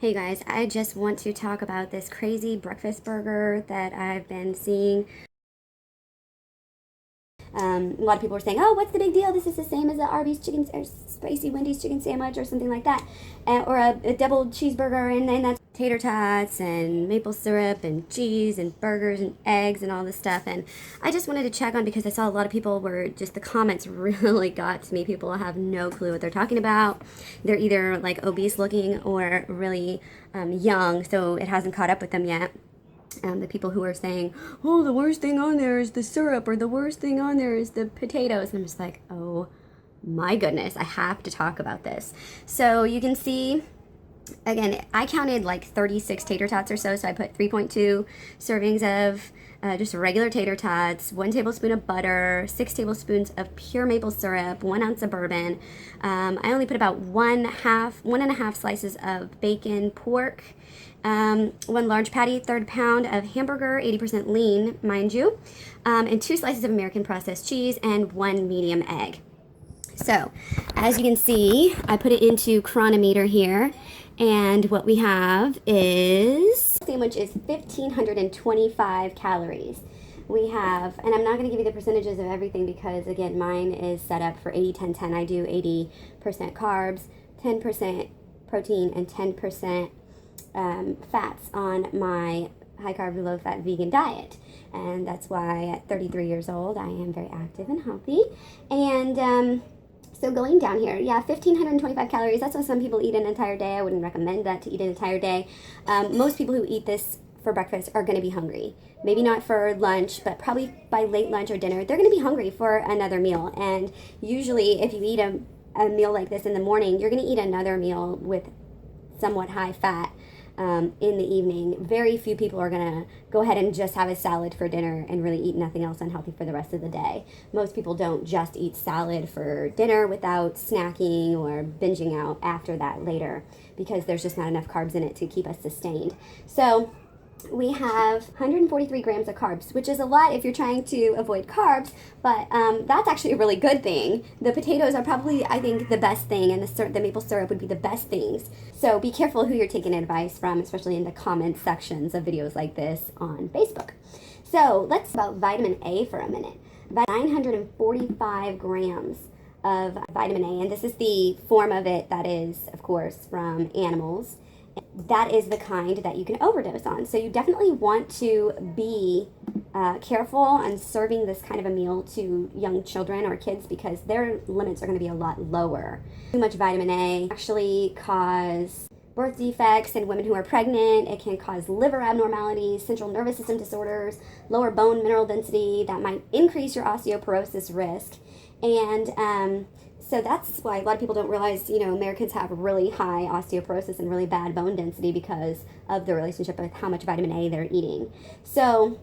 Hey guys, I just want to talk about this crazy breakfast burger that I've been seeing. A lot of people are saying, "Oh, what's the big deal? This is the same as the Arby's chicken or spicy Wendy's chicken sandwich or something like that, or a double cheeseburger, and then that's tater tots and maple syrup and cheese and burgers and eggs and all this stuff." And I just wanted to check on because I saw a lot of people were just the comments really got to me. People have no clue what they're talking about. They're either like obese looking or really young, so it hasn't caught up with them yet. The people who are saying, "Oh, the worst thing on there is the syrup," or "the worst thing on there is the potatoes," and I'm just like, oh my goodness, I have to talk about this. So you can see, again, I counted like 36 tater tots or so I put 3.2 servings of just regular tater tots, 1 tablespoon of butter, 6 tablespoons of pure maple syrup, 1 ounce of bourbon. I only put about one and a half slices of bacon, pork, 1 large patty, 1/3 pound of hamburger, 80% lean, mind you, and 2 slices of American processed cheese, and 1 medium egg. So, as you can see, I put it into Chronometer here, and what we have is, sandwich is 1,525 calories. We have, and I'm not going to give you the percentages of everything because, again, mine is set up for 80-10-10. I do 80% carbs, 10% protein, and 10% fats on my high carb, low fat vegan diet. And that's why at 33 years old, I am very active and healthy. And so going down here, yeah, 1,525 calories. That's what some people eat an entire day. I wouldn't recommend that to eat an entire day. Most people who eat this for breakfast are going to be hungry. Maybe not for lunch, but probably by late lunch or dinner, they're going to be hungry for another meal. And usually if you eat a meal like this in the morning, you're going to eat another meal with somewhat high fat in the evening. Very few people are going to go ahead and just have a salad for dinner and really eat nothing else unhealthy for the rest of the day. Most people don't just eat salad for dinner without snacking or binging out after that later because there's just not enough carbs in it to keep us sustained. So we have 143 grams of carbs, which is a lot if you're trying to avoid carbs, but that's actually a really good thing. The potatoes are probably, I think, the best thing, and the maple syrup would be the best things. So be careful who you're taking advice from, especially in the comment sections of videos like this on Facebook. So let's talk about vitamin A for a minute. About 945 grams of vitamin A, and this is the form of it that is, of course, from animals. That is the kind that you can overdose on. So you definitely want to be careful on serving this kind of a meal to young children or kids because their limits are going to be a lot lower. Too much vitamin A actually cause birth defects in women who are pregnant. It can cause liver abnormalities, central nervous system disorders, lower bone mineral density that might increase your osteoporosis risk. And so that's why a lot of people don't realize, Americans have really high osteoporosis and really bad bone density because of the relationship with how much vitamin A they're eating. So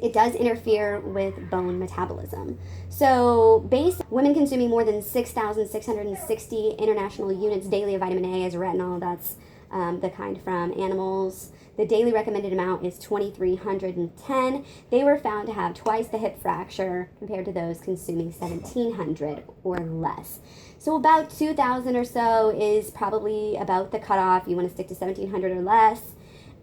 it does interfere with bone metabolism. So women consuming more than 6,660 international units daily of vitamin A as retinol. That's the kind from animals. The daily recommended amount is 2,310. They were found to have twice the hip fracture compared to those consuming 1,700 or less. So about 2,000 or so is probably about the cutoff. You want to stick to 1,700 or less.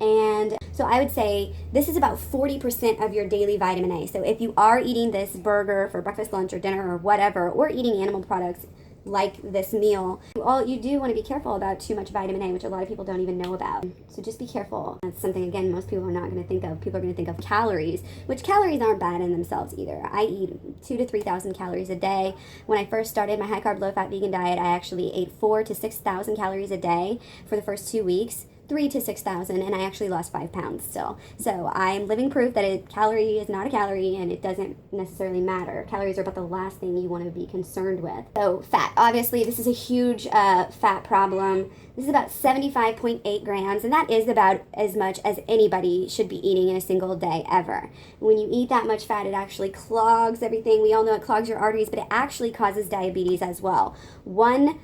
And so I would say this is about 40% of your daily vitamin A. So if you are eating this burger for breakfast, lunch, or dinner, or whatever, or eating animal products like this meal, you do want to be careful about too much vitamin A, which a lot of people don't even know about. So just be careful. That's something, again, most people are not going to think of. People are going to think of calories, which calories aren't bad in themselves either. I eat 2,000 to 3,000 calories a day. When I first started my high carb, low fat vegan diet, I actually ate 4,000 to 6,000 calories a day for the first 2 weeks. 3,000 to 6,000, and I actually lost 5 pounds still. So I'm living proof that a calorie is not a calorie, and it doesn't necessarily matter. Calories are about the last thing you want to be concerned with. So fat, obviously, this is a huge fat problem. This is about 75.8 grams, and that is about as much as anybody should be eating in a single day ever. When you eat that much fat, it actually clogs everything. We all know it clogs your arteries, but it actually causes diabetes as well. One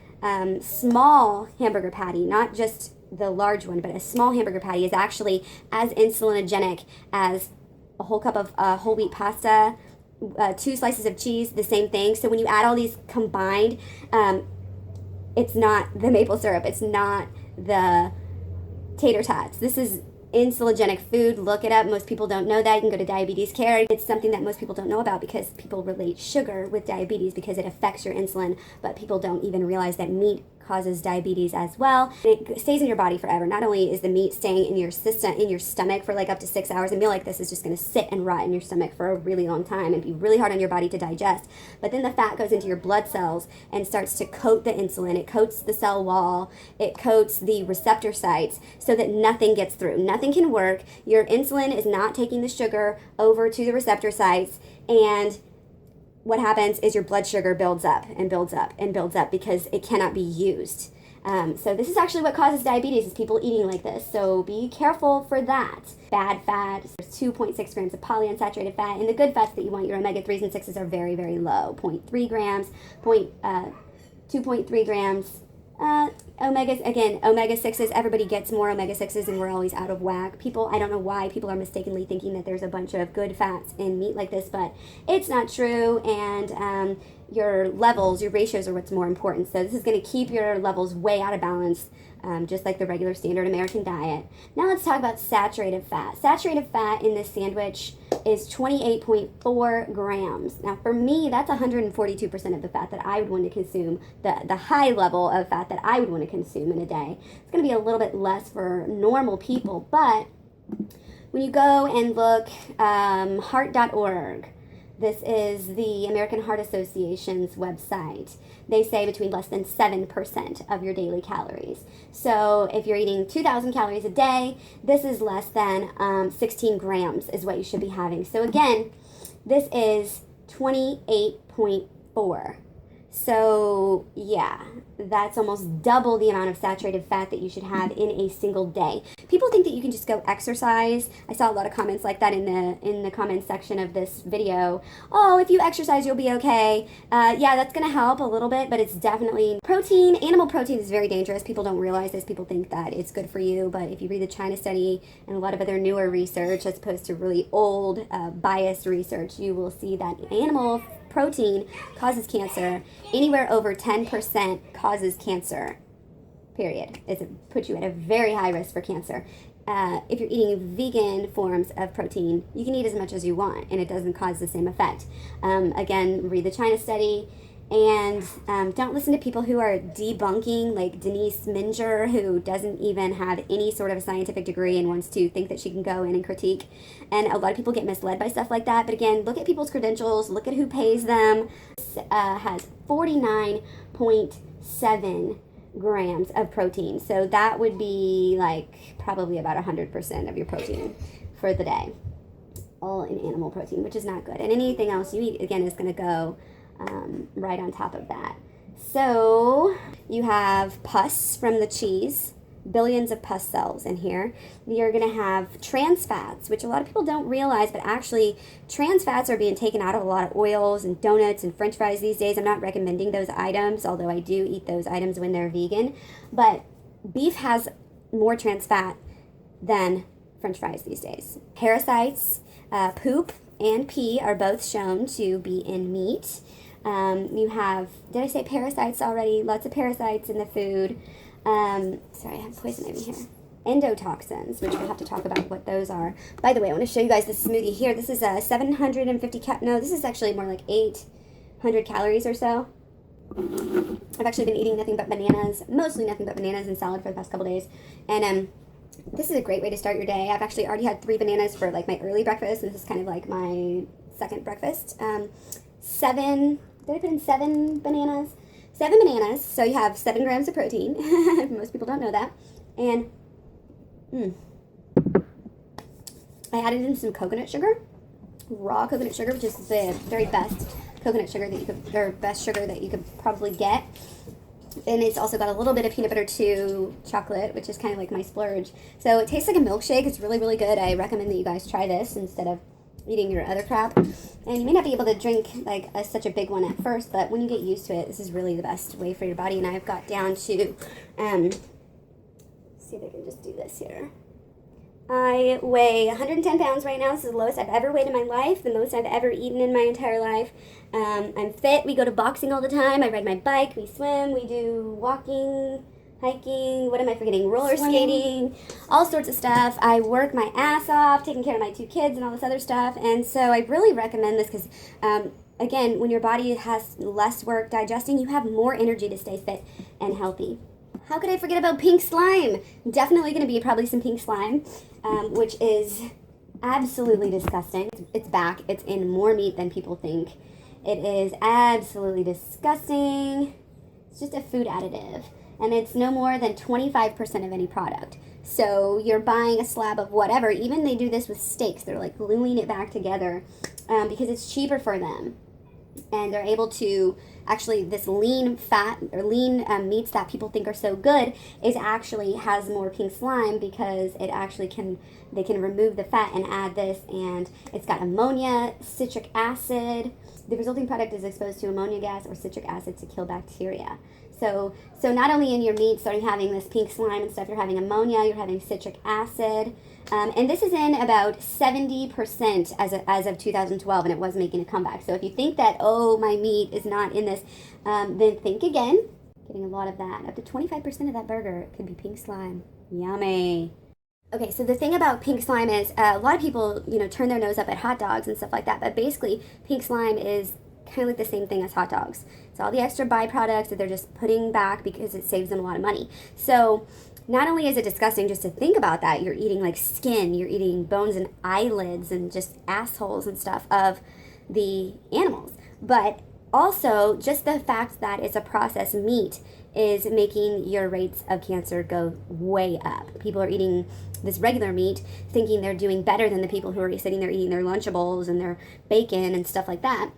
small hamburger patty, not just the large one, but a small hamburger patty is actually as insulinogenic as a whole cup of whole wheat pasta, 2 slices of cheese, the same thing. So when you add all these combined, it's not the maple syrup, it's not the tater tots. This is insulinogenic food. Look it up. Most people don't know that. You can go to Diabetes Care. It's something that most people don't know about because people relate sugar with diabetes because it affects your insulin, but people don't even realize that meat causes diabetes as well. It stays in your body forever. Not only is the meat staying in your system, in your stomach for like up to 6 hours, a meal like this is just going to sit and rot in your stomach for a really long time and be really hard on your body to digest. But then the fat goes into your blood cells and starts to coat the insulin. It coats the cell wall. It coats the receptor sites so that nothing gets through. Nothing can work. Your insulin is not taking the sugar over to the receptor sites, and what happens is your blood sugar builds up and builds up and builds up because it cannot be used. So this is actually what causes diabetes, is people eating like this. So be careful for that. Bad fat, there's 2.6 grams of polyunsaturated fat. And the good fats that you want, your omega-3s and 6s, are very, very low. 0.3 grams, 2.3 grams. Omega-6s, everybody gets more omega-6s and we're always out of whack. I don't know why people are mistakenly thinking that there's a bunch of good fats in meat like this, but it's not true, and your levels, your ratios are what's more important. So this is going to keep your levels way out of balance, just like the regular standard American diet. Now let's talk about saturated fat. Saturated fat in this sandwich is 28.4 grams. Now for me, that's 142% of the fat that I would want to consume, the high level of fat that I would want to consume in a day. It's going to be a little bit less for normal people, but when you go and look, heart.org, this is the American Heart Association's website. They say between less than 7% of your daily calories. So if you're eating 2,000 calories a day, this is less than 16 grams is what you should be having. So again, this is 28.4. So yeah, that's almost double the amount of saturated fat that you should have in a single day. People think that you can just go exercise. I saw a lot of comments like that in the comments section of this video. Oh, if you exercise, you'll be okay. Yeah, that's going to help a little bit, but it's definitely protein. Animal protein is very dangerous. People don't realize this. People think that it's good for you, but if you read the China study and a lot of other newer research, as opposed to really old biased research, you will see that animal protein causes cancer. Anywhere over 10% causes cancer, period. It puts you at a very high risk for cancer. If you're eating vegan forms of protein, you can eat as much as you want and it doesn't cause the same effect. Again, read the China study, and don't listen to people who are debunking, like Denise Minger, who doesn't even have any sort of a scientific degree and wants to think that she can go in and critique. And a lot of people get misled by stuff like that. But again, look at people's credentials, look at who pays them. Has 49.7 grams of protein. So that would be like probably about 100% of your protein for the day. All in animal protein, which is not good. And anything else you eat, again, is going to go right on top of that. So you have pus from the cheese, billions of pus cells in here. You're going to have trans fats, which a lot of people don't realize, but actually trans fats are being taken out of a lot of oils and donuts and french fries these days. I'm not recommending those items, although I do eat those items when they're vegan. But beef has more trans fat than french fries these days. Parasites, poop and pee are both shown to be in meat. You have, did I say parasites already? Lots of parasites in the food. Sorry, I have poison ivy here. Endotoxins, which we'll have to talk about what those are. By the way, I want to show you guys this smoothie here. This is 750 this is actually more like 800 calories or so. I've actually been eating nothing but bananas, mostly nothing but bananas and salad for the past couple days. And this is a great way to start your day. I've actually already had 3 bananas for like my early breakfast, and this is kind of like my second breakfast. 7 bananas? 7 bananas, so you have 7 grams of protein. Most people don't know that. And I added in some coconut sugar, raw coconut sugar, which is the very best coconut sugar that you could, or best sugar that you could probably get. And it's also got a little bit of peanut butter to chocolate, which is kind of like my splurge. So it tastes like a milkshake. It's really, really good. I recommend that you guys try this instead of eating your other crap. And you may not be able to drink like such a big one at first, but when you get used to it, this is really the best way for your body. And I've got down to, see if I can just do this here. I weigh 110 pounds right now. This is the lowest I've ever weighed in my life, the most I've ever eaten in my entire life. I'm fit. We go to boxing all the time. I ride my bike. We swim. We do walking, hiking, what am I forgetting? Roller Swimming. skating, all sorts of stuff. I work my ass off taking care of my 2 kids and all this other stuff. And so I really recommend this because, again, when your body has less work digesting, you have more energy to stay fit and healthy. How could I forget about pink slime? Definitely going to be probably some pink slime, which is absolutely disgusting. It's back. It's in more meat than people think. It is absolutely disgusting. It's just a food additive. And it's no more than 25% of any product. So you're buying a slab of whatever. Even they do this with steaks. They're like gluing it back together because it's cheaper for them. And they're able to actually, this lean fat or lean meats that people think are so good is actually has more pink slime because it actually they can remove the fat and add this, and it's got ammonia, citric acid. The resulting product is exposed to ammonia gas or citric acid to kill bacteria. So not only in your meats are you having this pink slime and stuff, you're having ammonia, you're having citric acid. And this is in about 70% as of 2012, and it was making a comeback. So if you think that, oh, my meat is not in this, then think again. Getting a lot of that. Up to 25% of that burger could be pink slime. Yummy. Okay, so the thing about pink slime is a lot of people, turn their nose up at hot dogs and stuff like that. But basically, pink slime is kind of like the same thing as hot dogs. It's all the extra byproducts that they're just putting back because it saves them a lot of money. So not only is it disgusting just to think about that, you're eating like skin, you're eating bones and eyelids and just assholes and stuff of the animals, but also just the fact that it's a processed meat is making your rates of cancer go way up. People are eating this regular meat thinking they're doing better than the people who are sitting there eating their Lunchables and their bacon and stuff like that,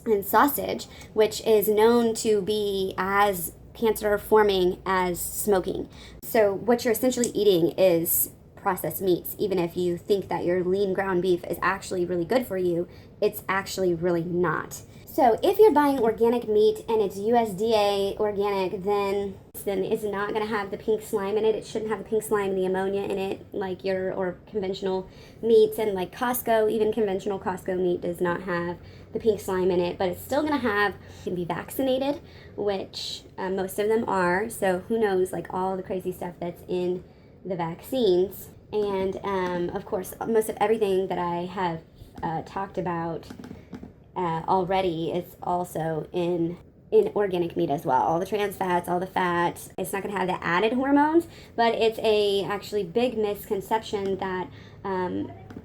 and sausage, which is known to be as cancer forming as smoking. So what you're essentially eating is processed meats. Even if you think that your lean ground beef is actually really good for you, it's actually really not. So if you're buying organic meat and it's USDA organic, then it's not going to have the pink slime in it. It shouldn't have the pink slime and the ammonia in it like or conventional meats. And like Costco, even conventional Costco meat does not have the pink slime in it, but it's still going to can be vaccinated, which most of them are. So who knows, like all the crazy stuff that's in the vaccines. And of course, most of everything that I have talked about already is also in organic meat as well. All the trans fats, all the fat. It's not going to have the added hormones, but it's a actually big misconception that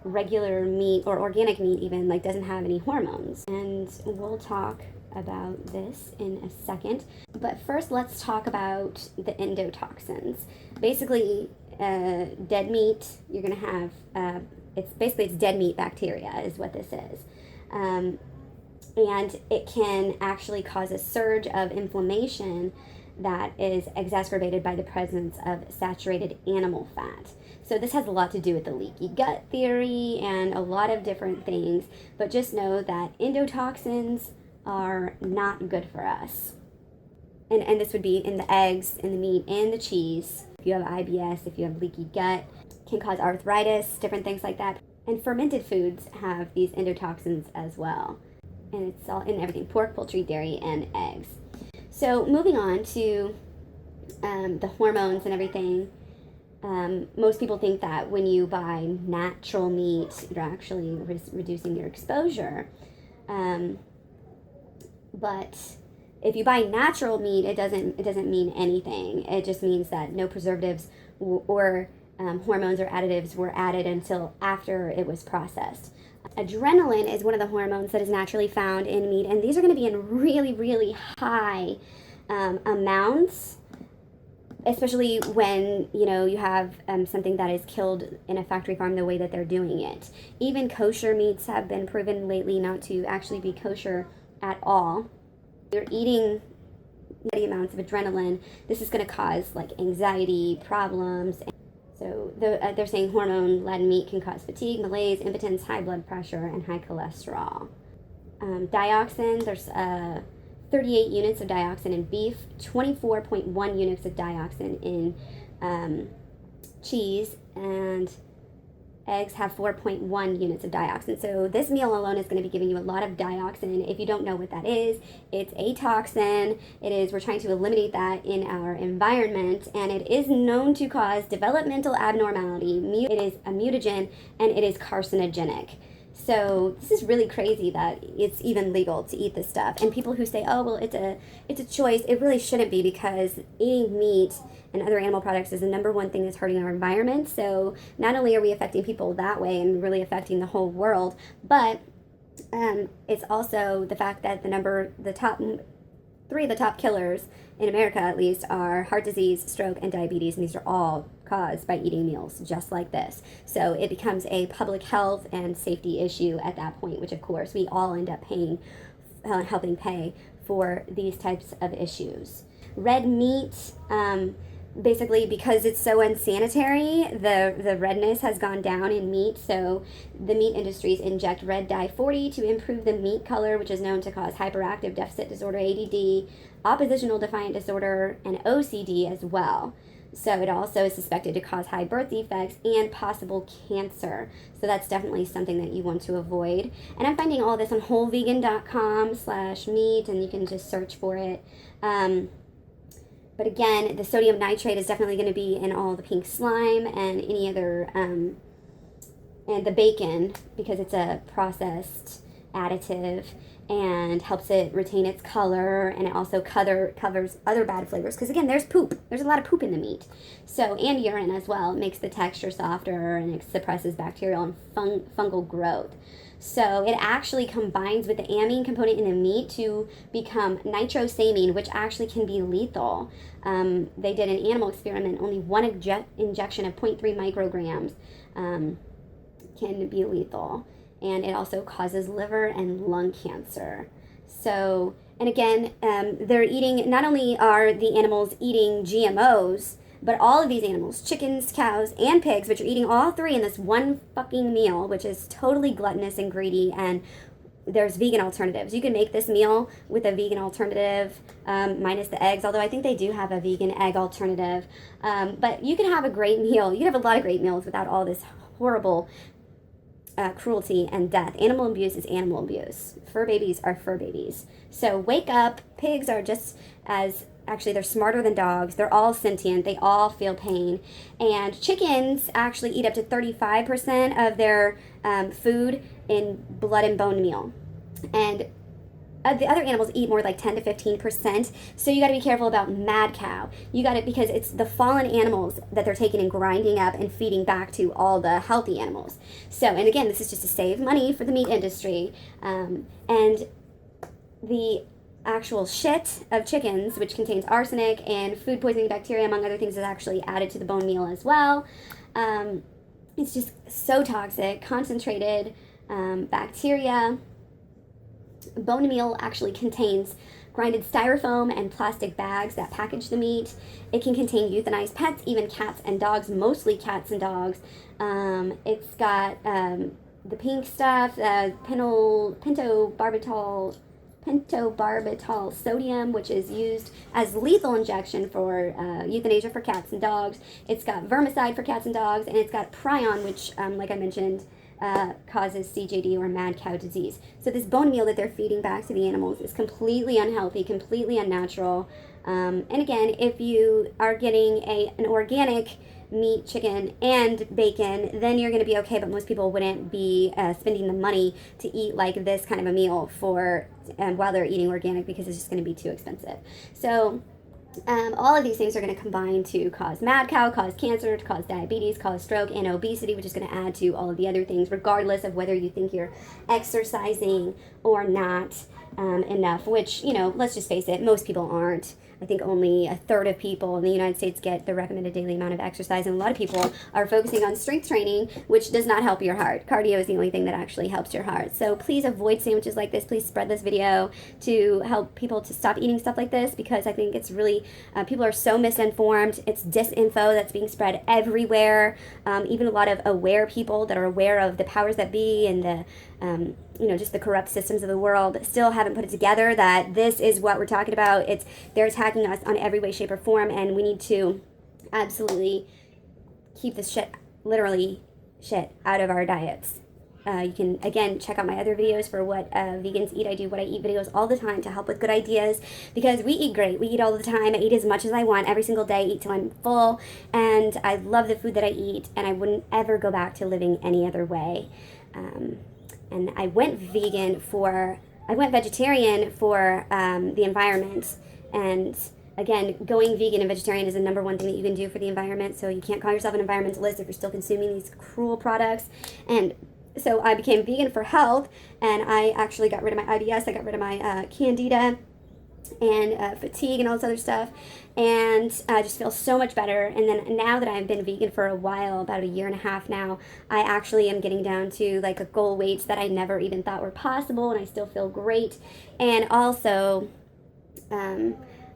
regular meat or organic meat even doesn't have any hormones. And we'll talk about this in a second. But first, let's talk about the endotoxins. Basically, dead meat, you're going to have, it's dead meat bacteria is what this is. And it can actually cause a surge of inflammation that is exacerbated by the presence of saturated animal fat. So this has a lot to do with the leaky gut theory and a lot of different things, but just know that endotoxins are not good for us. And this would be in the eggs, in the meat, and the cheese. If you have IBS, if you have leaky gut, can cause arthritis, different things like that. And fermented foods have these endotoxins as well. And it's all in everything: pork, poultry, dairy, and eggs. So moving on to the hormones and everything. Most people think that when you buy natural meat, you're actually reducing your exposure. But if you buy natural meat, it doesn't mean anything. It just means that no preservatives or hormones or additives were added until after it was processed. Adrenaline is one of the hormones that is naturally found in meat, and these are going to be in really, really high amounts, especially when you have something that is killed in a factory farm the way that they're doing it. Even kosher meats have been proven lately not to actually be kosher at all. You're eating steady amounts of adrenaline. This is going to cause anxiety problems. So they're saying hormone-laden meat can cause fatigue, malaise, impotence, high blood pressure, and high cholesterol. Dioxin, there's 38 units of dioxin in beef, 24.1 units of dioxin in cheese, and eggs have 4.1 units of dioxin. So this meal alone is going to be giving you a lot of dioxin. If you don't know what that is, it's a toxin. We're trying to eliminate that in our environment, and it is known to cause developmental abnormality. It is a mutagen, and it is carcinogenic. So this is really crazy that it's even legal to eat this stuff. And people who say, oh, well, it's a choice, it really shouldn't be, because eating meat and other animal products is the number one thing that's hurting our environment. So not only are we affecting people that way and really affecting the whole world, but it's also the fact that the top three of the top killers in America, at least, are heart disease, stroke, and diabetes, and these are all caused by eating meals just like this. So it becomes a public health and safety issue at that point, which of course we all end up helping pay for these types of issues. Red meat, basically because it's so unsanitary, the redness has gone down in meat. So the meat industries inject red dye 40 to improve the meat color, which is known to cause hyperactive deficit disorder, ADD, oppositional defiant disorder, and OCD as well. So it also is suspected to cause high birth defects and possible cancer. So that's definitely something that you want to avoid. And I'm finding all this on wholevegan.com/meat, and you can just search for it. But again, the sodium nitrate is definitely going to be in all the pink slime and any other, and the bacon, because it's a processed additive and helps it retain its color, and it also covers other bad flavors, because again, there's poop. There's a lot of poop in the meat. So, and urine as well. It makes the texture softer, and it suppresses bacterial and fungal growth. So it actually combines with the amine component in the meat to become nitrosamine, which actually can be lethal. They did an animal experiment. Only one injection of 0.3 micrograms can be lethal. And it also causes liver and lung cancer. So, and again, they're eating, not only are the animals eating GMOs, but all of these animals, chickens, cows, and pigs, which are eating all three in this one fucking meal, which is totally gluttonous and greedy, and there's vegan alternatives. You can make this meal with a vegan alternative, minus the eggs, although I think they do have a vegan egg alternative. But you can have a great meal. You can have a lot of great meals without all this horrible cruelty and death. Animal abuse is animal abuse. Fur babies are fur babies. So wake up. Pigs are just actually, they're smarter than dogs. They're all sentient. They all feel pain. And chickens actually eat up to 35% of their food in blood and bone meal. And the other animals eat more, like 10 to 15%. So you got to be careful about mad cow. You got it, because it's the fallen animals that they're taking and grinding up and feeding back to all the healthy animals. So, and again, this is just to save money for the meat industry. And the actual shit of chickens, which contains arsenic and food poisoning bacteria, among other things, is actually added to the bone meal as well. It's just so toxic, concentrated bacteria. Bone meal actually contains grinded styrofoam and plastic bags that package the meat. It can contain euthanized pets, even cats and dogs, mostly cats and dogs. It's got the pink stuff, pentobarbital sodium, which is used as lethal injection for euthanasia for cats and dogs. It's got vermicide for cats and dogs, and it's got prion, which, like I mentioned, causes CJD or mad cow disease. So this bone meal that they're feeding back to the animals is completely unhealthy, completely unnatural. And again, if you are getting an organic meat, chicken, and bacon, then you're going to be okay, but most people wouldn't be spending the money to eat like this kind of a meal while they're eating organic, because it's just going to be too expensive. So all of these things are going to combine to cause mad cow, cause cancer, to cause diabetes, cause stroke, and obesity, which is going to add to all of the other things, regardless of whether you think you're exercising or not enough, which, let's just face it, most people aren't. I think only a third of people in the United States get the recommended daily amount of exercise, and a lot of people are focusing on strength training, which does not help your heart. Cardio is the only thing that actually helps your heart. So please avoid sandwiches like this. Please spread this video to help people to stop eating stuff like this, because I think it's really, people are so misinformed. It's disinfo that's being spread everywhere. Even a lot of aware people that are aware of the powers that be and the just the corrupt systems of the world still haven't put it together that this is what we're talking about. They're attacking us on every way, shape, or form, and we need to absolutely keep this shit literally shit out of our diets. You can, again, check out my other videos for what vegans eat. I do what I eat videos all the time to help with good ideas, because we eat great. We eat all the time. I eat as much as I want every single day, eat till I'm full, and I love the food that I eat, and I wouldn't ever go back to living any other way. And I went vegetarian for the environment. And again, going vegan and vegetarian is the number one thing that you can do for the environment. So you can't call yourself an environmentalist if you're still consuming these cruel products. And so I became vegan for health, and I actually got rid of my IBS. I got rid of my candida and fatigue and all this other stuff, and I just feel so much better. And then now that I've been vegan for a while, about a year and a half now, I actually am getting down to like a goal weights that I never even thought were possible, and I still feel great. And also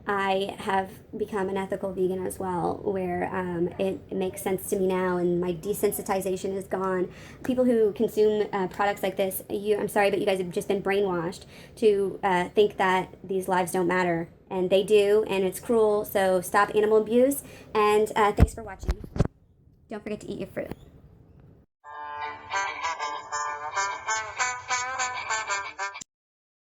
I have become an ethical vegan as well, where it makes sense to me now, and my desensitization is gone. People who consume products like this, I'm sorry, but you guys have just been brainwashed to think that these lives don't matter, and they do, and it's cruel. So stop animal abuse, and thanks for watching. Don't forget to eat your fruit.